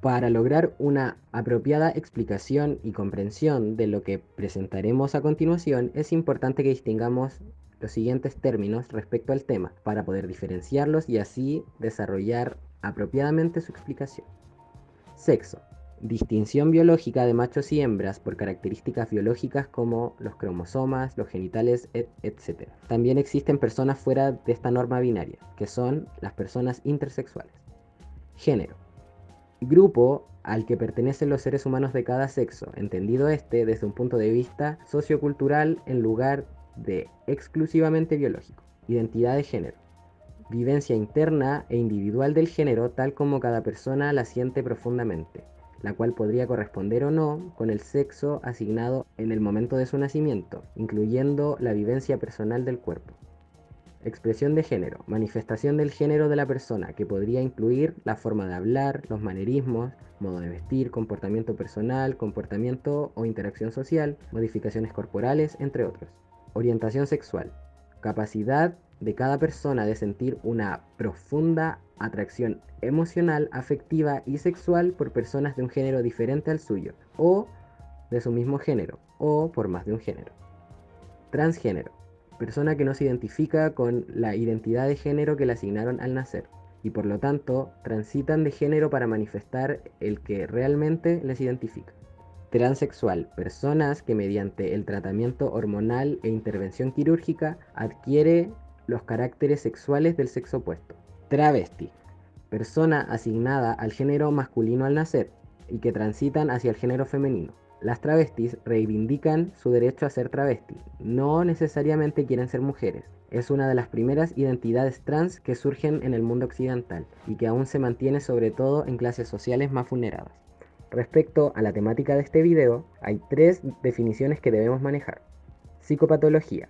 Para lograr una apropiada explicación y comprensión de lo que presentaremos a continuación, es importante que distingamos los siguientes términos respecto al tema para poder diferenciarlos y así desarrollar apropiadamente su explicación. Sexo. Distinción biológica de machos y hembras por características biológicas como los cromosomas, los genitales, etc. También existen personas fuera de esta norma binaria, que son las personas intersexuales. Género. Grupo al que pertenecen los seres humanos de cada sexo, entendido este desde un punto de vista sociocultural en lugar de exclusivamente biológico. Identidad de género. Vivencia interna e individual del género tal como cada persona la siente profundamente, la cual podría corresponder o no con el sexo asignado en el momento de su nacimiento, incluyendo la vivencia personal del cuerpo. Expresión de género, manifestación del género de la persona, que podría incluir la forma de hablar, los manerismos, modo de vestir, comportamiento personal, comportamiento o interacción social, modificaciones corporales, entre otros. Orientación sexual, capacidad de cada persona de sentir una profunda atracción emocional, afectiva y sexual por personas de un género diferente al suyo, o de su mismo género, o por más de un género. Transgénero, persona que no se identifica con la identidad de género que le asignaron al nacer y por lo tanto transitan de género para manifestar el que realmente les identifica. Transexual, personas que mediante el tratamiento hormonal e intervención quirúrgica adquiere los caracteres sexuales del sexo opuesto. Travesti, persona asignada al género masculino al nacer y que transitan hacia el género femenino. Las travestis reivindican su derecho a ser travesti, no necesariamente quieren ser mujeres. Es una de las primeras identidades trans que surgen en el mundo occidental y que aún se mantiene sobre todo en clases sociales más vulneradas. Respecto a la temática de este video, hay tres definiciones que debemos manejar. Psicopatología,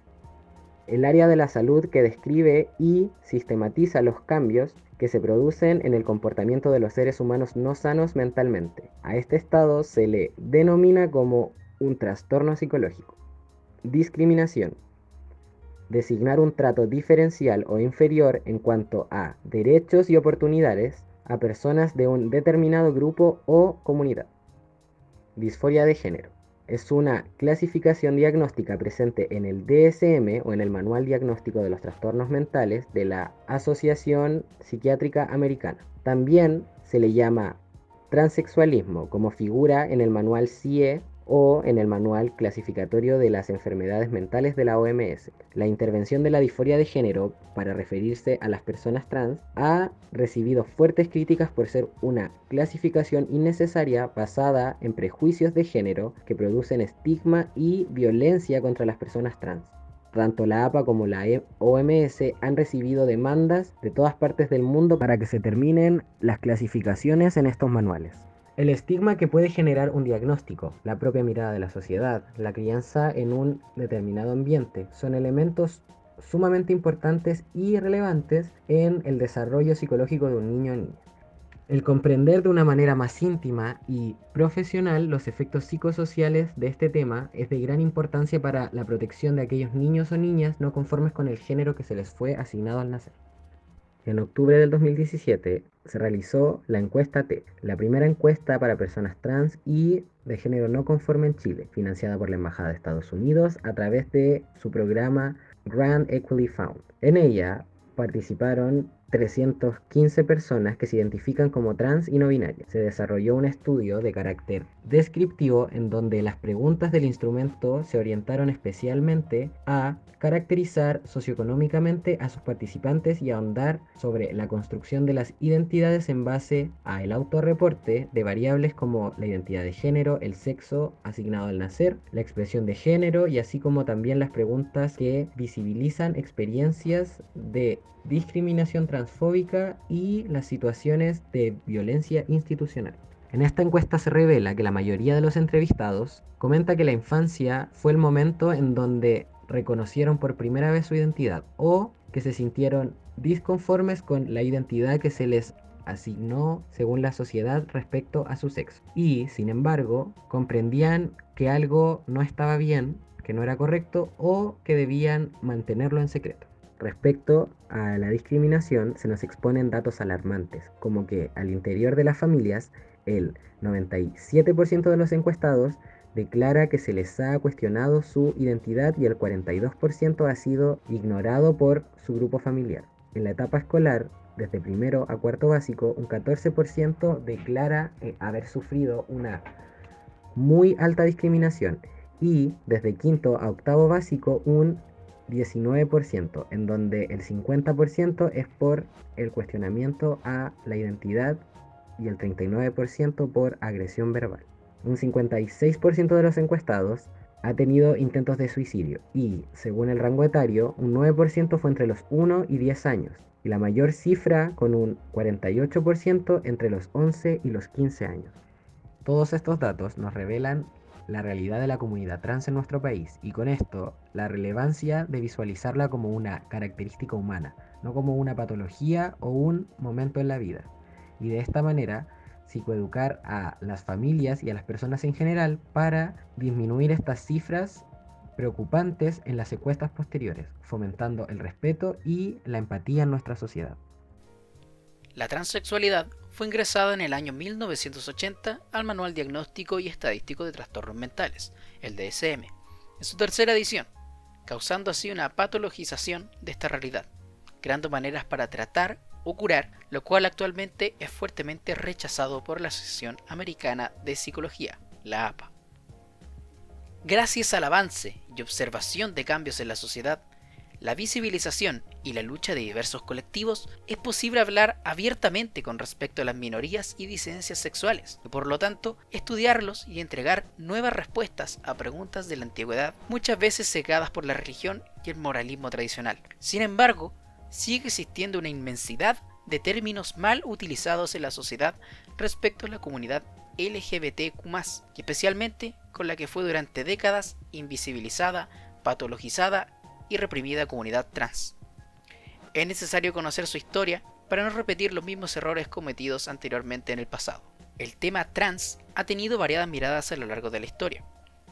el área de la salud que describe y sistematiza los cambios que se producen en el comportamiento de los seres humanos no sanos mentalmente. A este estado se le denomina como un trastorno psicológico. Discriminación, designar un trato diferencial o inferior en cuanto a derechos y oportunidades a personas de un determinado grupo o comunidad. Disforia de género, es una clasificación diagnóstica presente en el DSM o en el Manual Diagnóstico de los Trastornos Mentales de la Asociación Psiquiátrica Americana. También se le llama transexualismo, como figura en el Manual CIE o en el Manual Clasificatorio de las Enfermedades Mentales de la OMS. La intervención de la disforia de género para referirse a las personas trans ha recibido fuertes críticas por ser una clasificación innecesaria basada en prejuicios de género que producen estigma y violencia contra las personas trans. Tanto la APA como la OMS han recibido demandas de todas partes del mundo para que se terminen las clasificaciones en estos manuales. El estigma que puede generar un diagnóstico, la propia mirada de la sociedad, la crianza en un determinado ambiente, son elementos sumamente importantes y relevantes en el desarrollo psicológico de un niño o niña. El comprender de una manera más íntima y profesional los efectos psicosociales de este tema es de gran importancia para la protección de aquellos niños o niñas no conformes con el género que se les fue asignado al nacer. En octubre del 2017 se realizó la encuesta T, la primera encuesta para personas trans y de género no conforme en Chile, financiada por la Embajada de Estados Unidos a través de su programa Grand Equity Fund. En ella participaron 315 personas que se identifican como trans y no binarias. Se desarrolló un estudio de carácter descriptivo en donde las preguntas del instrumento se orientaron especialmente a caracterizar socioeconómicamente a sus participantes y ahondar sobre la construcción de las identidades en base a el autorreporte de variables como la identidad de género, el sexo asignado al nacer, la expresión de género y así como también las preguntas que visibilizan experiencias de discriminación transfóbica y las situaciones de violencia institucional. En esta encuesta se revela que la mayoría de los entrevistados comenta que la infancia fue el momento en donde reconocieron por primera vez su identidad o que se sintieron disconformes con la identidad que se les asignó según la sociedad respecto a su sexo. Y, sin embargo, comprendían que algo no estaba bien, que no era correcto o que debían mantenerlo en secreto. Respecto a la discriminación, se nos exponen datos alarmantes, como que al interior de las familias el 97% de los encuestados declara que se les ha cuestionado su identidad y el 42% ha sido ignorado por su grupo familiar. En la etapa escolar, desde primero a cuarto básico, un 14% declara haber sufrido una muy alta discriminación y desde quinto a octavo básico un 19%, en donde el 50% es por el cuestionamiento a la identidad y el 39% por agresión verbal. Un 56% de los encuestados ha tenido intentos de suicidio y, según el rango etario, un 9% fue entre los 1 y 10 años y la mayor cifra con un 48% entre los 11 y los 15 años. Todos estos datos nos revelan la realidad de la comunidad trans en nuestro país y con esto la relevancia de visualizarla como una característica humana, no como una patología o un momento en la vida. Y de esta manera psicoeducar a las familias y a las personas en general para disminuir estas cifras preocupantes en las encuestas posteriores, fomentando el respeto y la empatía en nuestra sociedad. La transexualidad fue ingresada en el año 1980 al Manual Diagnóstico y Estadístico de Trastornos Mentales, el DSM, en su tercera edición, causando así una patologización de esta realidad, creando maneras para tratar o curar, lo cual actualmente es fuertemente rechazado por la Asociación Americana de Psicología, la APA. Gracias al avance y observación de cambios en la sociedad, la visibilización y la lucha de diversos colectivos, es posible hablar abiertamente con respecto a las minorías y disidencias sexuales, y por lo tanto estudiarlos y entregar nuevas respuestas a preguntas de la antigüedad, muchas veces cegadas por la religión y el moralismo tradicional. Sin embargo, sigue existiendo una inmensidad de términos mal utilizados en la sociedad respecto a la comunidad LGBTQ+, y especialmente con la que fue durante décadas invisibilizada, patologizada y reprimida comunidad trans. Es necesario conocer su historia para no repetir los mismos errores cometidos anteriormente en el pasado. El tema trans ha tenido variadas miradas a lo largo de la historia,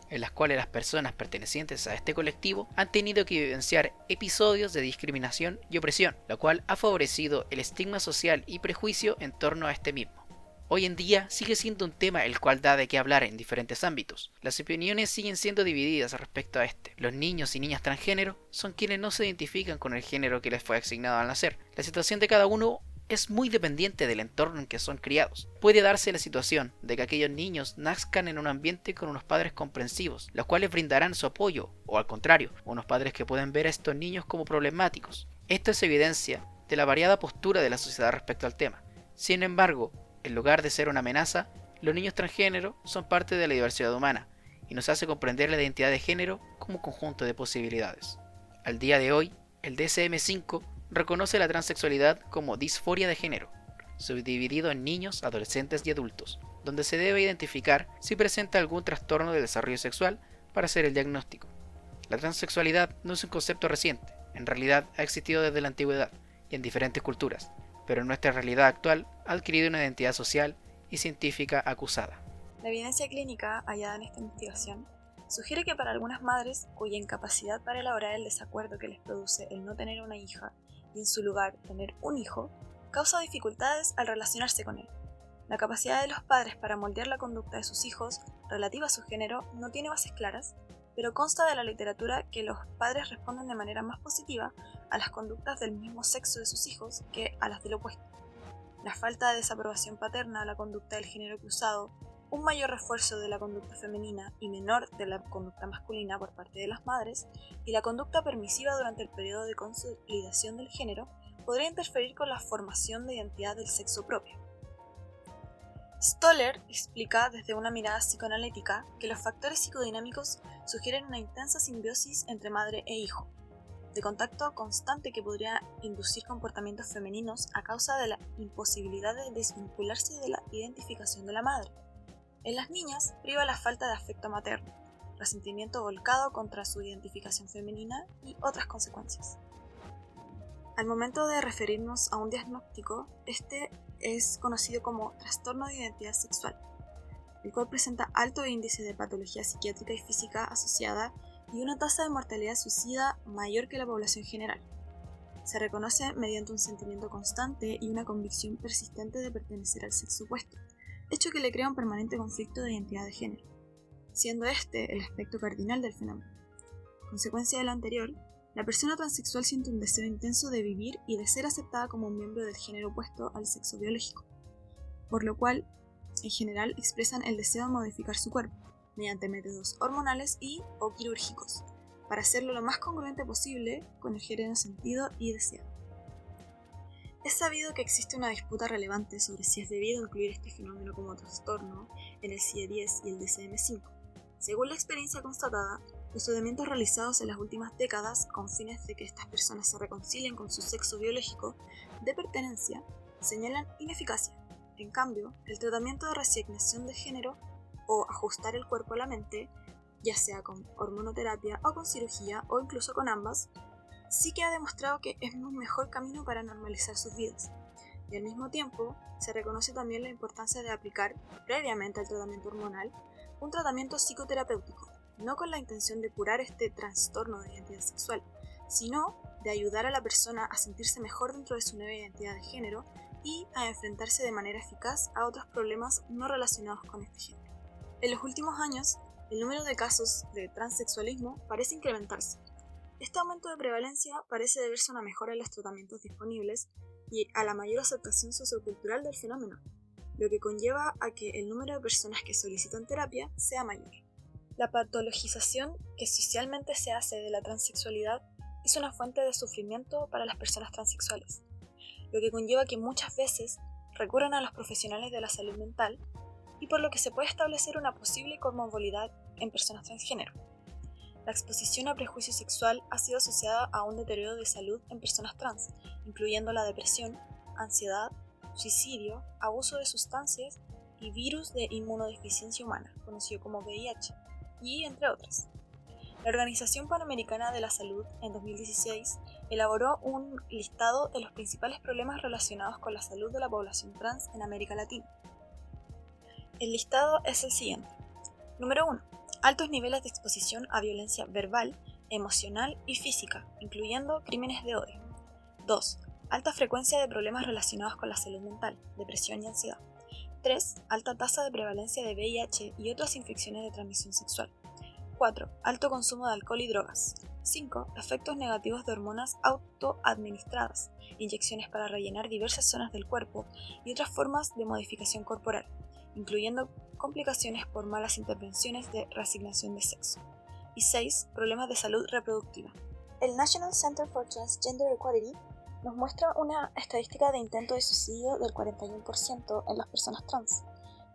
en las cuales las personas pertenecientes a este colectivo han tenido que vivenciar episodios de discriminación y opresión, lo cual ha favorecido el estigma social y prejuicio en torno a este mismo. Hoy en día sigue siendo un tema el cual da de qué hablar en diferentes ámbitos. Las opiniones siguen siendo divididas respecto a este. Los niños y niñas transgénero son quienes no se identifican con el género que les fue asignado al nacer. La situación de cada uno es muy dependiente del entorno en que son criados. Puede darse la situación de que aquellos niños nazcan en un ambiente con unos padres comprensivos, los cuales brindarán su apoyo, o al contrario, unos padres que pueden ver a estos niños como problemáticos. Esto es evidencia de la variada postura de la sociedad respecto al tema. Sin embargo, en lugar de ser una amenaza, los niños transgénero son parte de la diversidad humana y nos hace comprender la identidad de género como un conjunto de posibilidades. Al día de hoy, el DSM-5 reconoce la transexualidad como disforia de género, subdividido en niños, adolescentes y adultos, donde se debe identificar si presenta algún trastorno de desarrollo sexual para hacer el diagnóstico. La transexualidad no es un concepto reciente, en realidad ha existido desde la antigüedad y en diferentes culturas, pero en nuestra realidad actual ha adquirido una identidad social y científica acusada. La evidencia clínica hallada en esta investigación sugiere que para algunas madres cuya incapacidad para elaborar el desacuerdo que les produce el no tener una hija y en su lugar tener un hijo, causa dificultades al relacionarse con él. La capacidad de los padres para moldear la conducta de sus hijos relativa a su género no tiene bases claras, pero consta de la literatura que los padres responden de manera más positiva a las conductas del mismo sexo de sus hijos que a las del opuesto. La falta de desaprobación paterna a la conducta del género cruzado, un mayor refuerzo de la conducta femenina y menor de la conducta masculina por parte de las madres, y la conducta permisiva durante el periodo de consolidación del género podría interferir con la formación de identidad del sexo propio. Stoller explica desde una mirada psicoanalítica que los factores psicodinámicos sugieren una intensa simbiosis entre madre e hijo, de contacto constante que podría inducir comportamientos femeninos a causa de la imposibilidad de desvincularse de la identificación de la madre. En las niñas priva la falta de afecto materno, resentimiento volcado contra su identificación femenina y otras consecuencias. Al momento de referirnos a un diagnóstico, este es conocido como trastorno de identidad sexual, el cual presenta alto índice de patología psiquiátrica y física asociada y una tasa de mortalidad suicida mayor que la población general. Se reconoce mediante un sentimiento constante y una convicción persistente de pertenecer al sexo opuesto, hecho que le crea un permanente conflicto de identidad de género, siendo este el aspecto cardinal del fenómeno. Consecuencia de lo anterior, la persona transexual siente un deseo intenso de vivir y de ser aceptada como un miembro del género opuesto al sexo biológico, por lo cual, en general, expresan el deseo de modificar su cuerpo, mediante métodos hormonales o quirúrgicos, para hacerlo lo más congruente posible con el género sentido y deseado. Es sabido que existe una disputa relevante sobre si es debido incluir este fenómeno como trastorno en el CIE-10 y el DSM-5. Según la experiencia constatada, los tratamientos realizados en las últimas décadas con fines de que estas personas se reconcilien con su sexo biológico de pertenencia señalan ineficacia. En cambio, el tratamiento de reasignación de género o ajustar el cuerpo a la mente, ya sea con hormonoterapia o con cirugía o incluso con ambas, sí que ha demostrado que es un mejor camino para normalizar sus vidas. Y al mismo tiempo, se reconoce también la importancia de aplicar, previamente al tratamiento hormonal, un tratamiento psicoterapéutico, no con la intención de curar este trastorno de identidad sexual, sino de ayudar a la persona a sentirse mejor dentro de su nueva identidad de género y a enfrentarse de manera eficaz a otros problemas no relacionados con este género. En los últimos años, el número de casos de transexualismo parece incrementarse. Este aumento de prevalencia parece deberse a una mejora en los tratamientos disponibles y a la mayor aceptación sociocultural del fenómeno, lo que conlleva a que el número de personas que solicitan terapia sea mayor. La patologización que socialmente se hace de la transexualidad es una fuente de sufrimiento para las personas transexuales, lo que conlleva que muchas veces recurran a los profesionales de la salud mental y por lo que se puede establecer una posible comorbilidad en personas transgénero. La exposición a prejuicio sexual ha sido asociada a un deterioro de salud en personas trans, incluyendo la depresión, ansiedad, suicidio, abuso de sustancias y virus de inmunodeficiencia humana, conocido como VIH, y entre otras. La Organización Panamericana de la Salud, en 2016, elaboró un listado de los principales problemas relacionados con la salud de la población trans en América Latina. El listado es el siguiente. Número 1. Altos niveles de exposición a violencia verbal, emocional y física, incluyendo crímenes de odio. 2. Alta frecuencia de problemas relacionados con la salud mental, depresión y ansiedad. 3. Alta tasa de prevalencia de VIH y otras infecciones de transmisión sexual. 4. Alto consumo de alcohol y drogas. 5. Efectos negativos de hormonas autoadministradas, inyecciones para rellenar diversas zonas del cuerpo y otras formas de modificación corporal, incluyendo complicaciones por malas intervenciones de reasignación de sexo. Y 6. Problemas de salud reproductiva. El National Center for Transgender Equality nos muestra una estadística de intento de suicidio del 41% en las personas trans,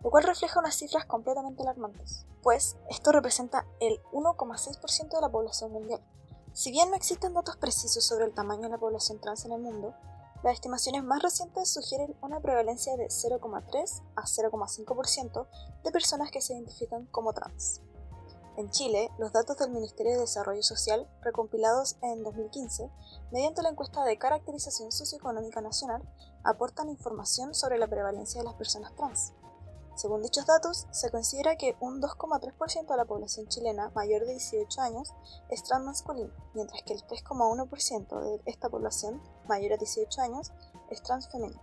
lo cual refleja unas cifras completamente alarmantes, pues esto representa el 1,6% de la población mundial. Si bien no existen datos precisos sobre el tamaño de la población trans en el mundo, las estimaciones más recientes sugieren una prevalencia de 0,3 a 0,5% de personas que se identifican como trans. En Chile, los datos del Ministerio de Desarrollo Social, recompilados en 2015, mediante la encuesta de caracterización socioeconómica nacional, aportan información sobre la prevalencia de las personas trans. Según dichos datos, se considera que un 2,3% de la población chilena mayor de 18 años es transmasculina, mientras que el 3,1% de esta población mayor a 18 años es transfemenina.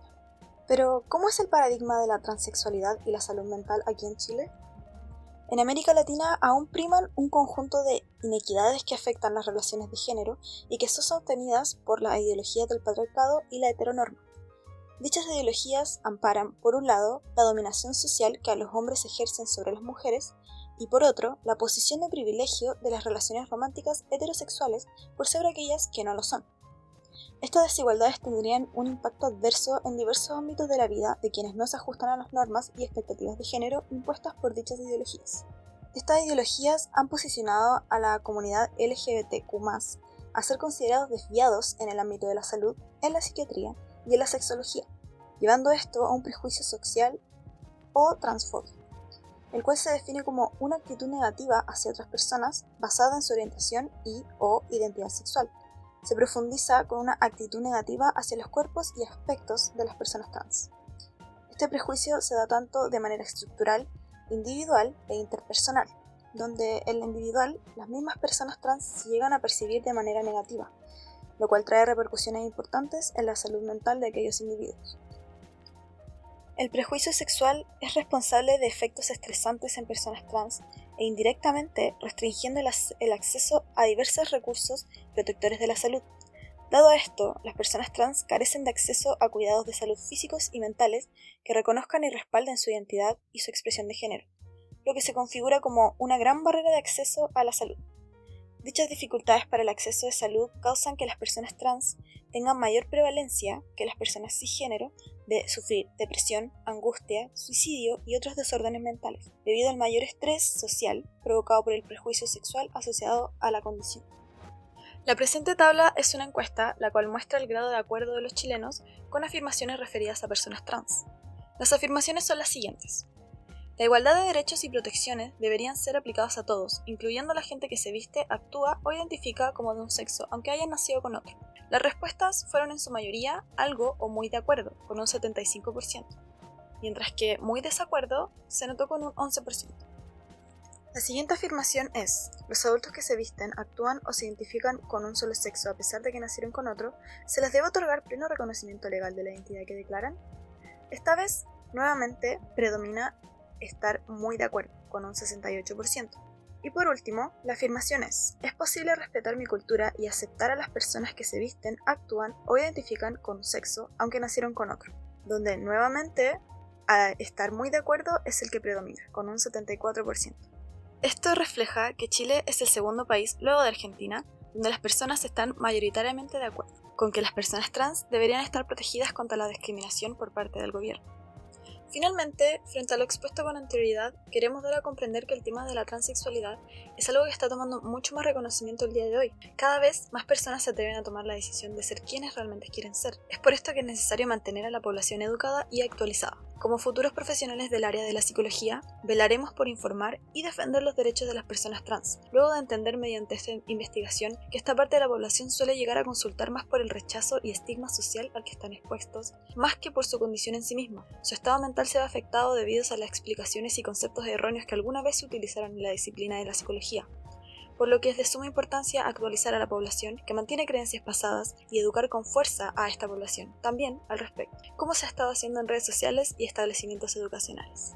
Pero, ¿cómo es el paradigma de la transexualidad y la salud mental aquí en Chile? En América Latina aún priman un conjunto de inequidades que afectan las relaciones de género y que son sostenidas por la ideología del patriarcado y la heteronorma. Dichas ideologías amparan, por un lado, la dominación social que a los hombres ejercen sobre las mujeres y, por otro, la posición de privilegio de las relaciones románticas heterosexuales por sobre aquellas que no lo son. Estas desigualdades tendrían un impacto adverso en diversos ámbitos de la vida de quienes no se ajustan a las normas y expectativas de género impuestas por dichas ideologías. Estas ideologías han posicionado a la comunidad LGBTQ+, a ser considerados desviados en el ámbito de la salud, en la psiquiatría y en la sexología, llevando esto a un prejuicio social o transfobia, el cual se define como una actitud negativa hacia otras personas basada en su orientación o identidad sexual. Se profundiza con una actitud negativa hacia los cuerpos y aspectos de las personas trans. Este prejuicio se da tanto de manera estructural, individual e interpersonal, donde en lo individual las mismas personas trans se llegan a percibir de manera negativa, lo cual trae repercusiones importantes en la salud mental de aquellos individuos. El prejuicio sexual es responsable de efectos estresantes en personas trans e indirectamente restringiendo el acceso a diversos recursos protectores de la salud. Dado esto, las personas trans carecen de acceso a cuidados de salud físicos y mentales que reconozcan y respalden su identidad y su expresión de género, lo que se configura como una gran barrera de acceso a la salud. Dichas dificultades para el acceso de salud causan que las personas trans tengan mayor prevalencia que las personas cisgénero de sufrir depresión, angustia, suicidio y otros desórdenes mentales, debido al mayor estrés social provocado por el prejuicio sexual asociado a la condición. La presente tabla es una encuesta la cual muestra el grado de acuerdo de los chilenos con afirmaciones referidas a personas trans. Las afirmaciones son las siguientes. La igualdad de derechos y protecciones deberían ser aplicados a todos, incluyendo a la gente que se viste, actúa o identifica como de un sexo, aunque hayan nacido con otro. Las respuestas fueron en su mayoría algo o muy de acuerdo, con un 75%, mientras que muy desacuerdo se notó con un 11%. La siguiente afirmación es: los adultos que se visten, actúan o se identifican con un solo sexo a pesar de que nacieron con otro, ¿se les debe otorgar pleno reconocimiento legal de la identidad que declaran? Esta vez, nuevamente, predomina estar muy de acuerdo, con un 68%. Y por último, la afirmación es posible respetar mi cultura y aceptar a las personas que se visten, actúan o identifican con un sexo, aunque nacieron con otro, donde nuevamente, a estar muy de acuerdo es el que predomina, con un 74%. Esto refleja que Chile es el segundo país, luego de Argentina, donde las personas están mayoritariamente de acuerdo con que las personas trans deberían estar protegidas contra la discriminación por parte del gobierno. Finalmente, frente a lo expuesto con anterioridad, queremos dar a comprender que el tema de la transexualidad es algo que está tomando mucho más reconocimiento el día de hoy. Cada vez más personas se atreven a tomar la decisión de ser quienes realmente quieren ser. Es por esto que es necesario mantener a la población educada y actualizada. Como futuros profesionales del área de la psicología, velaremos por informar y defender los derechos de las personas trans, luego de entender mediante esta investigación que esta parte de la población suele llegar a consultar más por el rechazo y estigma social al que están expuestos, más que por su condición en sí misma. Su estado mental se ve afectado debido a las explicaciones y conceptos erróneos que alguna vez se utilizaron en la disciplina de la psicología, por lo que es de suma importancia actualizar a la población que mantiene creencias pasadas y educar con fuerza a esta población, también al respecto, como se ha estado haciendo en redes sociales y establecimientos educacionales.